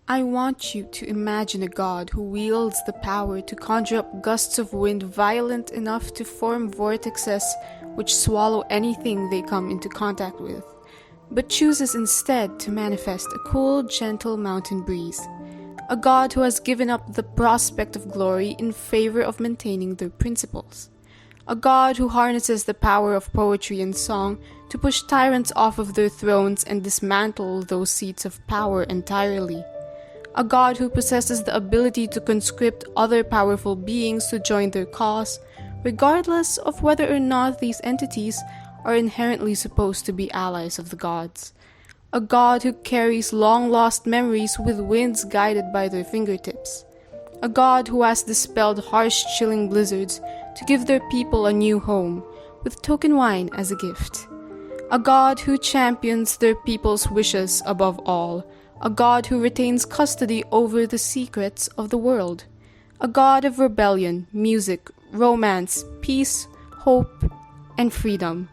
I want you to imagine a god who wields the power to conjure up gusts of wind violent enough to form vortexes which swallow anything they come into contact with, but chooses instead to manifest a cool, gentle mountain breeze. A god who has given up the prospect of glory in favor of maintaining their principles. A god who harnesses the power of poetry and song to push tyrants off of their thrones and dismantle those seats of power entirely. A god who possesses the ability to conscript other powerful beings to join their cause, regardless of whether or not these entities are inherently supposed to be allies of the gods. A god who carries long-lost memories with winds guided by their fingertips. A god who has dispelled harsh, chilling blizzards to give their people a new home, with token wine as a gift. A god who champions their people's wishes above all. A god who retains custody over the secrets of the world. A god of rebellion, music, romance, peace, hope, and freedom.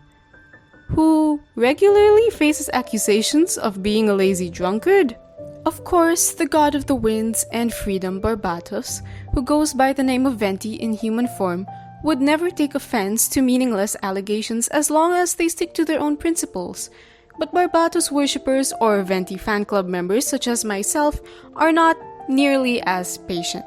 Who regularly faces accusations of being a lazy drunkard? Of course, the god of the winds and freedom, Barbatos, who goes by the name of Venti in human form, would never take offense to meaningless allegations as long as they stick to their own principles. But Barbatos worshippers or Venti fan club members such as myself are not nearly as patient.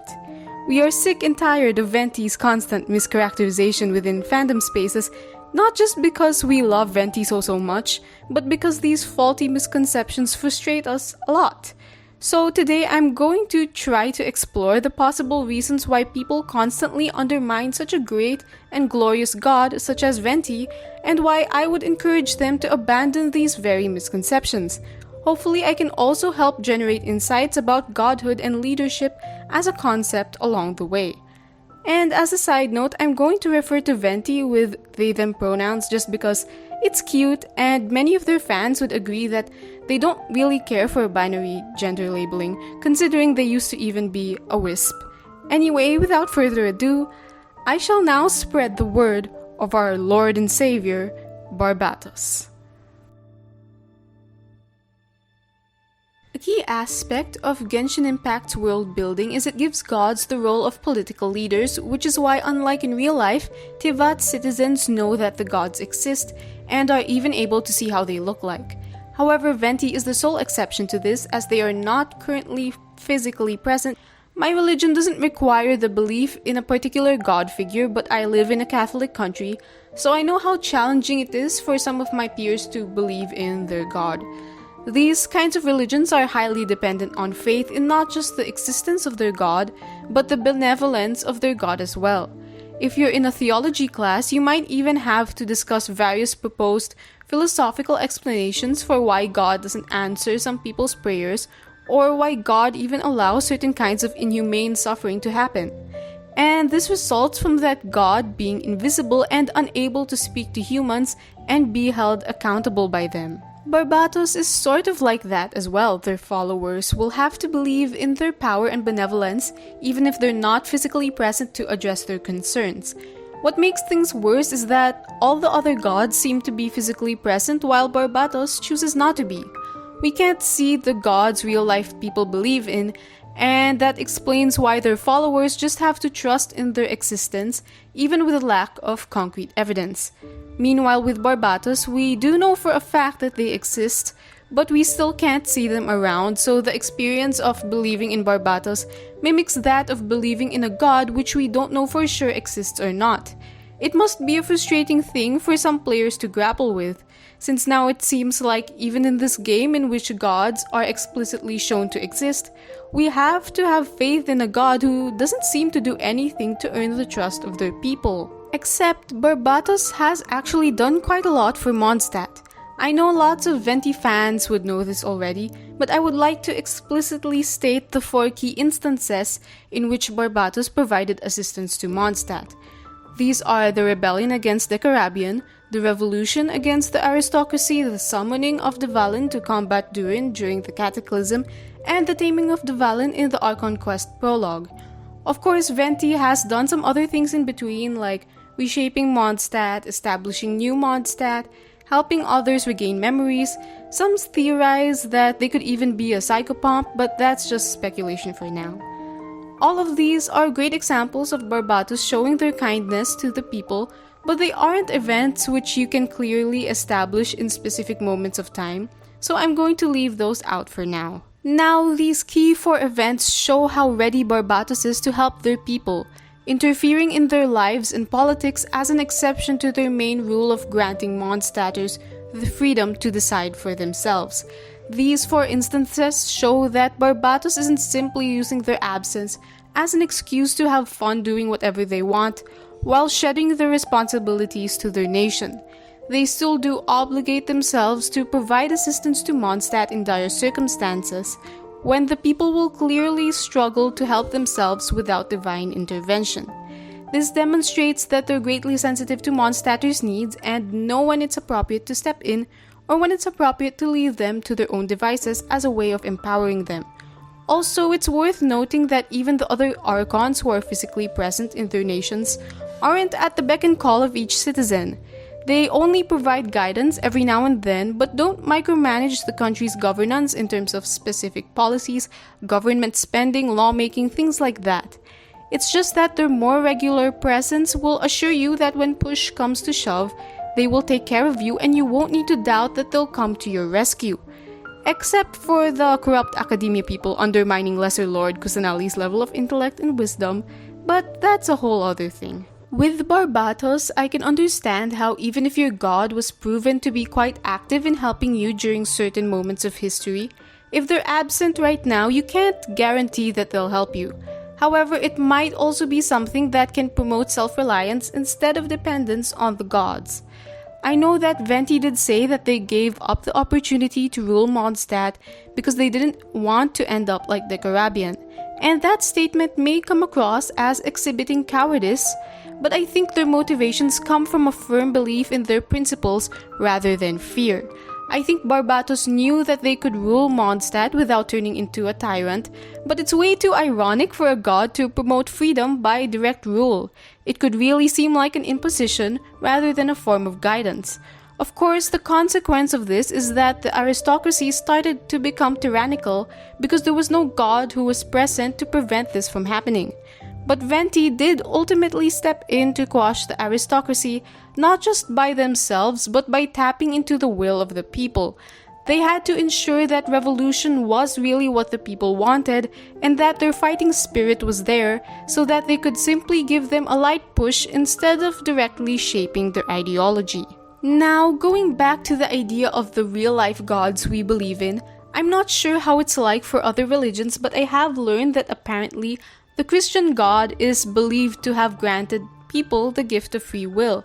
We are sick and tired of Venti's constant mischaracterization within fandom spaces, not just because we love Venti so much, but because these faulty misconceptions frustrate us a lot. So today I'm going to try to explore the possible reasons why people constantly undermine such a great and glorious god such as Venti, and why I would encourage them to abandon these very misconceptions. Hopefully I can also help generate insights about godhood and leadership as a concept along the way. And as a side note, I'm going to refer to Venti with they-them pronouns just because it's cute, and many of their fans would agree that they don't really care for binary gender labeling, considering they used to even be a wisp. Anyway, without further ado, I shall now spread the word of our Lord and Savior, Barbatos. A key aspect of Genshin Impact's world building is it gives gods the role of political leaders, which is why, unlike in real life, Teyvat citizens know that the gods exist and are even able to see how they look like. However, Venti is the sole exception to this, as they are not currently physically present. My religion doesn't require the belief in a particular god figure, but I live in a Catholic country, so I know how challenging it is for some of my peers to believe in their god. These kinds of religions are highly dependent on faith in not just the existence of their god, but the benevolence of their god as well. If you're in a theology class, you might even have to discuss various proposed philosophical explanations for why God doesn't answer some people's prayers, or why God even allows certain kinds of inhumane suffering to happen. And this results from that God being invisible and unable to speak to humans and be held accountable by them. Barbatos is sort of like that as well. Their followers will have to believe in their power and benevolence even if they're not physically present to address their concerns. What makes things worse is that all the other gods seem to be physically present while Barbatos chooses not to be. We can't see the gods real-life people believe in, and that explains why their followers just have to trust in their existence even with a lack of concrete evidence. Meanwhile, with Barbatos, we do know for a fact that they exist, but we still can't see them around, so the experience of believing in Barbatos mimics that of believing in a god which we don't know for sure exists or not. It must be a frustrating thing for some players to grapple with, since now it seems like even in this game in which gods are explicitly shown to exist, we have to have faith in a god who doesn't seem to do anything to earn the trust of their people. Except Barbatos has actually done quite a lot for Mondstadt. I know lots of Venti fans would know this already, but I would like to explicitly state the 4 key instances in which Barbatos provided assistance to Mondstadt. These are the rebellion against the Caribbean, the revolution against the aristocracy, the summoning of the Valen to combat Durin during the Cataclysm, and the taming of the Valen in the Archon quest prologue. Of course, Venti has done some other things in between, like reshaping Mondstadt, establishing new Mondstadt, helping others regain memories. Some theorize that they could even be a psychopomp, but that's just speculation for now. All of these are great examples of Barbatos showing their kindness to the people, but they aren't events which you can clearly establish in specific moments of time, so I'm going to leave those out for now. Now, these key 4 events show how ready Barbatos is to help their people, interfering in their lives and politics as an exception to their main rule of granting Mondstatters the freedom to decide for themselves. These 4 instances show that Barbatos isn't simply using their absence as an excuse to have fun doing whatever they want, while shedding their responsibilities to their nation. They still do obligate themselves to provide assistance to Mondstadt in dire circumstances, when the people will clearly struggle to help themselves without divine intervention. This demonstrates that they're greatly sensitive to Mondstatters' needs and know when it's appropriate to step in or when it's appropriate to leave them to their own devices as a way of empowering them. Also, it's worth noting that even the other archons who are physically present in their nations aren't at the beck and call of each citizen. They only provide guidance every now and then, but don't micromanage the country's governance in terms of specific policies, government spending, lawmaking, things like that. It's just that their more regular presence will assure you that when push comes to shove, they will take care of you and you won't need to doubt that they'll come to your rescue. Except for the corrupt academia people undermining Lesser Lord Kusanali's level of intellect and wisdom, but that's a whole other thing. With Barbatos, I can understand how even if your god was proven to be quite active in helping you during certain moments of history, if they're absent right now, you can't guarantee that they'll help you. However, it might also be something that can promote self-reliance instead of dependence on the gods. I know that Venti did say that they gave up the opportunity to rule Mondstadt because they didn't want to end up like the Caribbean, and that statement may come across as exhibiting cowardice, but I think their motivations come from a firm belief in their principles rather than fear. I think Barbatos knew that they could rule Mondstadt without turning into a tyrant, but it's way too ironic for a god to promote freedom by direct rule. It could really seem like an imposition rather than a form of guidance. Of course, the consequence of this is that the aristocracy started to become tyrannical because there was no god who was present to prevent this from happening. But Venti did ultimately step in to quash the aristocracy, not just by themselves, but by tapping into the will of the people. They had to ensure that revolution was really what the people wanted, and that their fighting spirit was there, so that they could simply give them a light push instead of directly shaping their ideology. Now, going back to the idea of the real-life gods we believe in, I'm not sure how it's like for other religions, but I have learned that apparently the Christian God is believed to have granted people the gift of free will.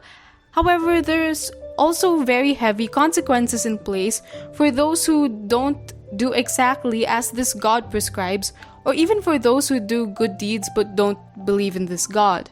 However, there's also very heavy consequences in place for those who don't do exactly as this God prescribes, or even for those who do good deeds but don't believe in this God.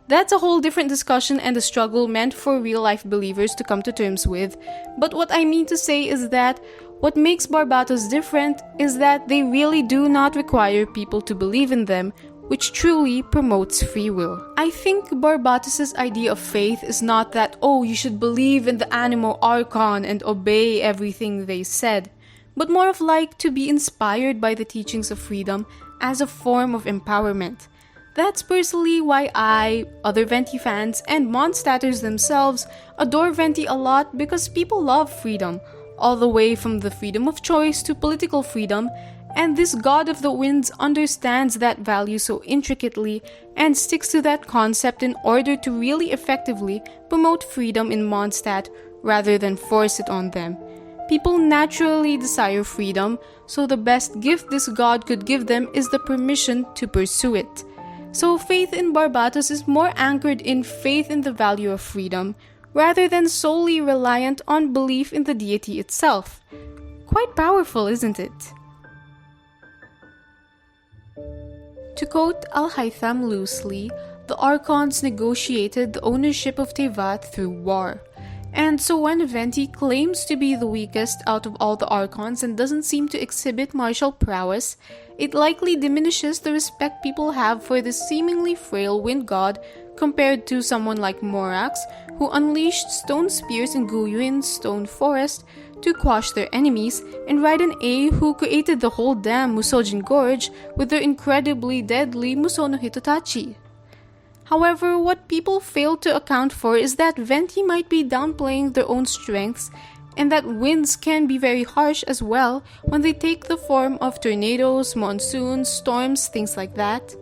That's a whole different discussion and a struggle meant for real-life believers to come to terms with, but what I mean to say is that what makes Barbatos different is that they really do not require people to believe in them, which truly promotes free will. I think Barbatos' idea of faith is not that, oh, you should believe in the animal archon and obey everything they said, but more of like to be inspired by the teachings of freedom as a form of empowerment. That's personally why I, other Venti fans, and Mondstatters themselves adore Venti a lot, because people love freedom, all the way from the freedom of choice to political freedom, and this god of the winds understands that value so intricately and sticks to that concept in order to really effectively promote freedom in Mondstadt rather than force it on them. People naturally desire freedom, so the best gift this god could give them is the permission to pursue it. So faith in Barbatos is more anchored in faith in the value of freedom, rather than solely reliant on belief in the deity itself. Quite powerful, isn't it? To quote Al-Haytham loosely, the Archons negotiated the ownership of Teyvat through war. And so when Venti claims to be the weakest out of all the Archons and doesn't seem to exhibit martial prowess, it likely diminishes the respect people have for this seemingly frail wind god compared to someone like Morax, who unleashed stone spears in Guyuin's stone forest to quash their enemies, and Raiden A, who created the whole damn Musojin Gorge with their incredibly deadly Musono Hitotachi. However, what people fail to account for is that Venti might be downplaying their own strengths, and that winds can be very harsh as well when they take the form of tornadoes, monsoons, storms, things like that.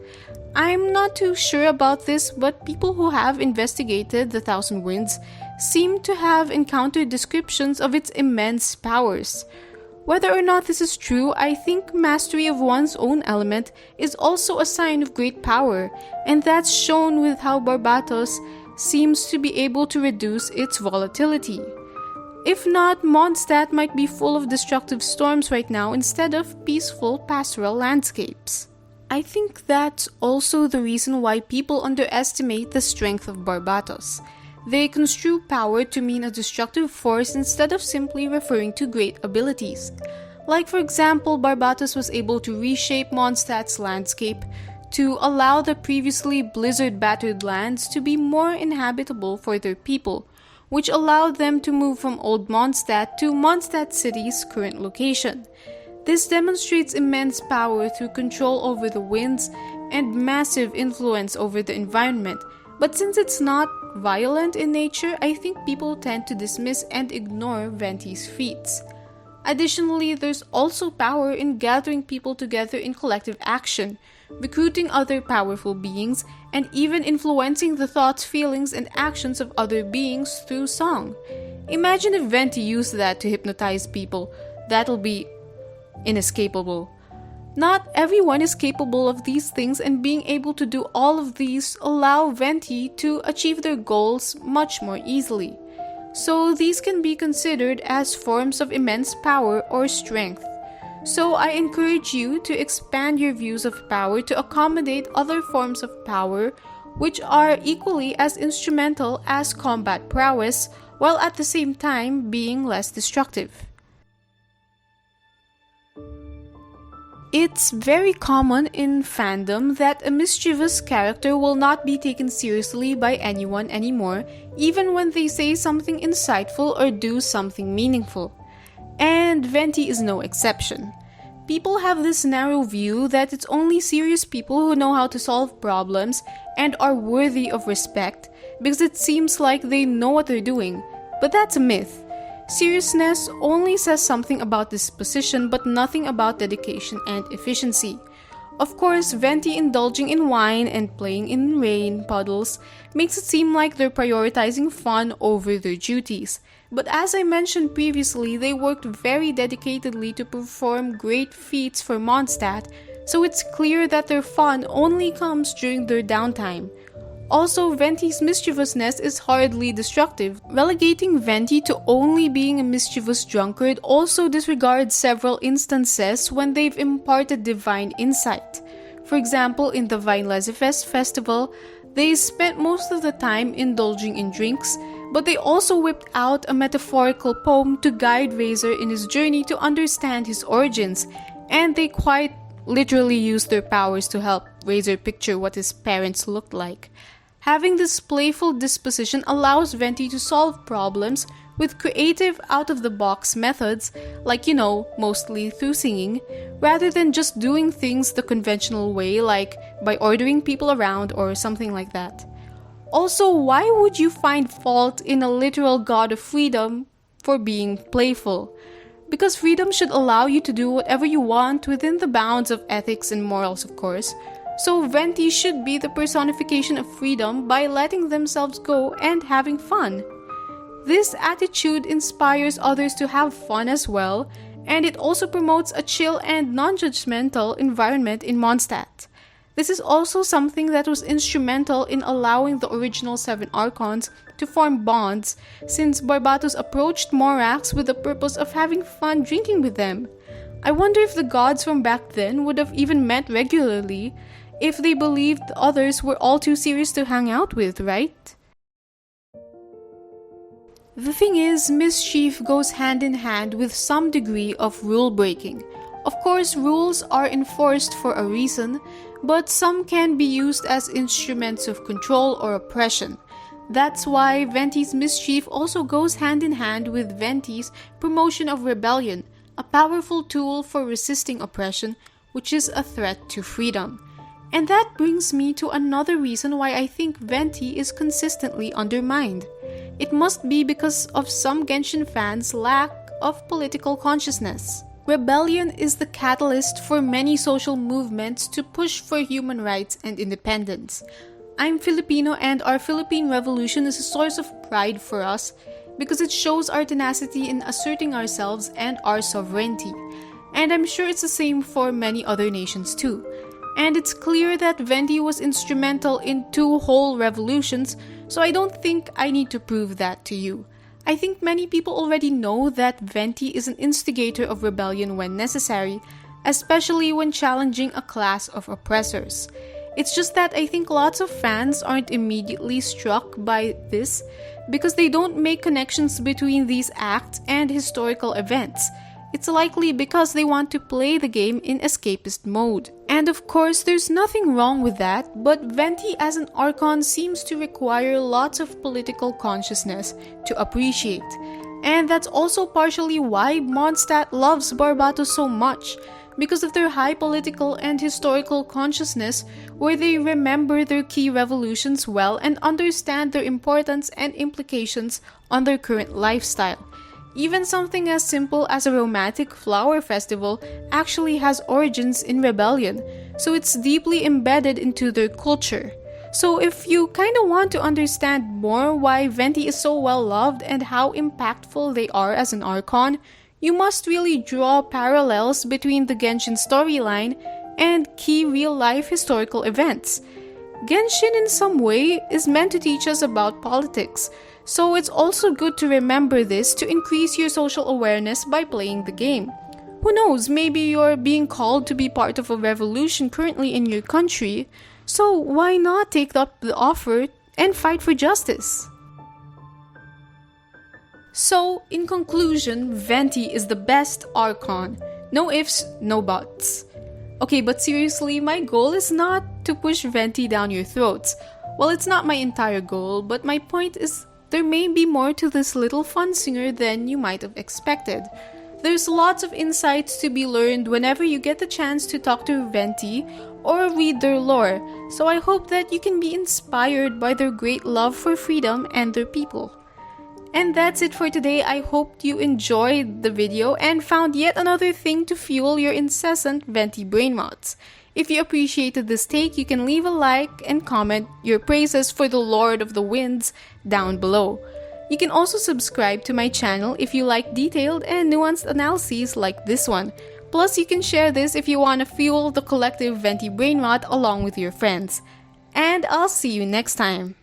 I'm not too sure about this, but people who have investigated the Thousand Winds seem to have encountered descriptions of its immense powers. Whether or not this is true, I think mastery of one's own element is also a sign of great power, and that's shown with how Barbatos seems to be able to reduce its volatility. If not, Mondstadt might be full of destructive storms right now instead of peaceful pastoral landscapes. I think that's also the reason why people underestimate the strength of Barbatos. They construe power to mean a destructive force instead of simply referring to great abilities. Like for example, Barbatos was able to reshape Mondstadt's landscape to allow the previously blizzard-battered lands to be more inhabitable for their people, which allowed them to move from Old Mondstadt to Mondstadt City's current location. This demonstrates immense power through control over the winds and massive influence over the environment, but since it's not violent in nature, I think people tend to dismiss and ignore Venti's feats. Additionally, there's also power in gathering people together in collective action, recruiting other powerful beings, and even influencing the thoughts, feelings, and actions of other beings through song. Imagine if Venti used that to hypnotize people. That'll be inescapable. Not everyone is capable of these things, and being able to do all of these allow Venti to achieve their goals much more easily. So these can be considered as forms of immense power or strength. So I encourage you to expand your views of power to accommodate other forms of power which are equally as instrumental as combat prowess, while at the same time being less destructive. It's very common in fandom that a mischievous character will not be taken seriously by anyone anymore, even when they say something insightful or do something meaningful. And Venti is no exception. People have this narrow view that it's only serious people who know how to solve problems and are worthy of respect because it seems like they know what they're doing, but that's a myth. Seriousness only says something about disposition but nothing about dedication and efficiency. Of course, Venti indulging in wine and playing in rain puddles makes it seem like they're prioritizing fun over their duties. But as I mentioned previously, they worked very dedicatedly to perform great feats for Mondstadt, so it's clear that their fun only comes during their downtime. Also, Venti's mischievousness is hardly destructive. Relegating Venti to only being a mischievous drunkard also disregards several instances when they've imparted divine insight. For example, in the Vinelezefest festival, they spent most of the time indulging in drinks, but they also whipped out a metaphorical poem to guide Razor in his journey to understand his origins, and they quite literally used their powers to help Razor picture what his parents looked like. Having this playful disposition allows Venti to solve problems with creative out-of-the-box methods, like mostly through singing, rather than just doing things the conventional way, like by ordering people around or something like that. Also, why would you find fault in a literal god of freedom for being playful? Because freedom should allow you to do whatever you want within the bounds of ethics and morals, of course. So Venti should be the personification of freedom by letting themselves go and having fun. This attitude inspires others to have fun as well, and it also promotes a chill and non-judgmental environment in Mondstadt. This is also something that was instrumental in allowing the original 7 archons to form bonds, since Barbatos approached Morax with the purpose of having fun drinking with them. I wonder if the gods from back then would have even met regularly if they believed others were all too serious to hang out with, right? The thing is, mischief goes hand in hand with some degree of rule breaking. Of course, rules are enforced for a reason, but some can be used as instruments of control or oppression. That's why Venti's mischief also goes hand in hand with Venti's promotion of rebellion, a powerful tool for resisting oppression, which is a threat to freedom. And that brings me to another reason why I think Venti is consistently undermined. It must be because of some Genshin fans' lack of political consciousness. Rebellion is the catalyst for many social movements to push for human rights and independence. I'm Filipino, and our Philippine Revolution is a source of pride for us because it shows our tenacity in asserting ourselves and our sovereignty. And I'm sure it's the same for many other nations too. And it's clear that Venti was instrumental in 2 whole revolutions, so I don't think I need to prove that to you. I think many people already know that Venti is an instigator of rebellion when necessary, especially when challenging a class of oppressors. It's just that I think lots of fans aren't immediately struck by this because they don't make connections between these acts and historical events. It's likely because they want to play the game in escapist mode. And of course, there's nothing wrong with that, but Venti as an archon seems to require lots of political consciousness to appreciate. And that's also partially why Mondstadt loves Barbatos so much, because of their high political and historical consciousness, where they remember their key revolutions well and understand their importance and implications on their current lifestyle. Even something as simple as a romantic flower festival actually has origins in rebellion, so it's deeply embedded into their culture. So if you kinda want to understand more why Venti is so well loved and how impactful they are as an archon, you must really draw parallels between the Genshin storyline and key real-life historical events. Genshin in some way is meant to teach us about politics, so it's also good to remember this to increase your social awareness by playing the game. Who knows, maybe you're being called to be part of a revolution currently in your country, so why not take up the offer and fight for justice? So, in conclusion, Venti is the best archon. No ifs, no buts. Okay, but seriously, my goal is not to push Venti down your throats. Well, it's not my entire goal, but my point is there may be more to this little fun singer than you might have expected. There's lots of insights to be learned whenever you get the chance to talk to Venti or read their lore, so I hope that you can be inspired by their great love for freedom and their people. And that's it for today. I hope you enjoyed the video and found yet another thing to fuel your incessant Venti brainrots. If you appreciated this take, you can leave a like and comment your praises for the Lord of the Winds down below. You can also subscribe to my channel if you like detailed and nuanced analyses like this one. Plus, you can share this if you want to fuel the collective Venti brainrot along with your friends. And I'll see you next time.